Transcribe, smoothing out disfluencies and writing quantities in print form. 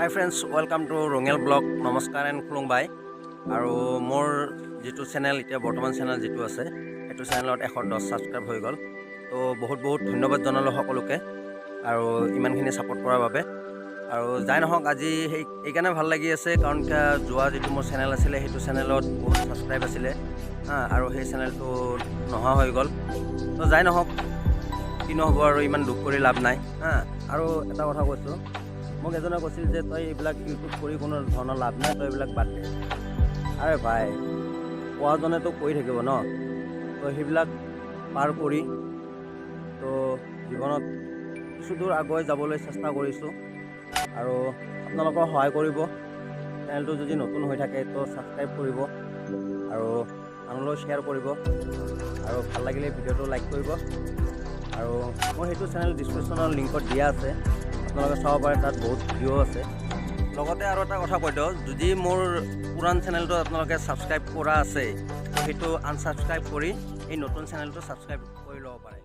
Hi friends, welcome to Rongel Blog. Namaskar and Khulungbai. আৰু মোৰ যেটো চেনেল এতিয়া বৰ্তমান চেনেল যেটো আছে এটো চেনেলত 110 সাবস্ক্ৰাইব হৈ গল তো বহুত ধন্যবাদ জনালো সকলোকে আৰু ইমানখিনি সাপোৰ্ট কৰাৰ বাবে আৰু যাই নহওক আজি এই কাৰণে ভাল লাগি আছে কাৰণ যোৱা যেটো মোৰ চেনেল আছিল হেতু চেনেলত বহুত সাবস্ক্ৰাইব আছিল আৰু সেই চেনেলটো নহা হৈ গল তো যাই নহওক কি নহব আৰু ইমান দুখ কৰি লাভ নাই আৰু এটা কথা কৈছো মোক এজনে কৈছিল যে তই এইবিলাক ইউটিউব কৰি কোনো ধৰণৰ লাভ নাই তই এইবিলাক বাদ দে আৰে ভাই কোৱাজনে তো কৈ থাকিব ন তো সেইবিলাক পাৰ কৰি তো জীৱনত কিছু দূৰ আগুৱাই যাবলৈ চেষ্টা কৰিছোঁ আৰু আপোনালোকৰ সহায় কৰিব চেনেলটো যদি নতুন হৈ থাকে তো সাবস্ক্ৰাইব কৰিব আৰু আনলৈ শ্বেয়াৰ কৰিব আৰু ভাল লাগিলে ভিডিঅ'টো লাইক কৰিব আৰু মোৰ সেইটো চেনেল ডিসক্ৰিপচনৰ লিংকত দিয়া আছে আপোনালোকে চাব পাৰে তাত বহুত ভিডিঅ' আছে লগতে আৰু এটা কথা কৈ দিওঁ যদি মোৰ পুৰান চেনেলটো আপোনালোকে সাবস্ক্ৰাইব কৰা আছে তো সেইটো আনসাবস্ক্ৰাইব কৰি এই নতুন চেনেলটো সাবস্ক্ৰাইব কৰি ল'ব পাৰে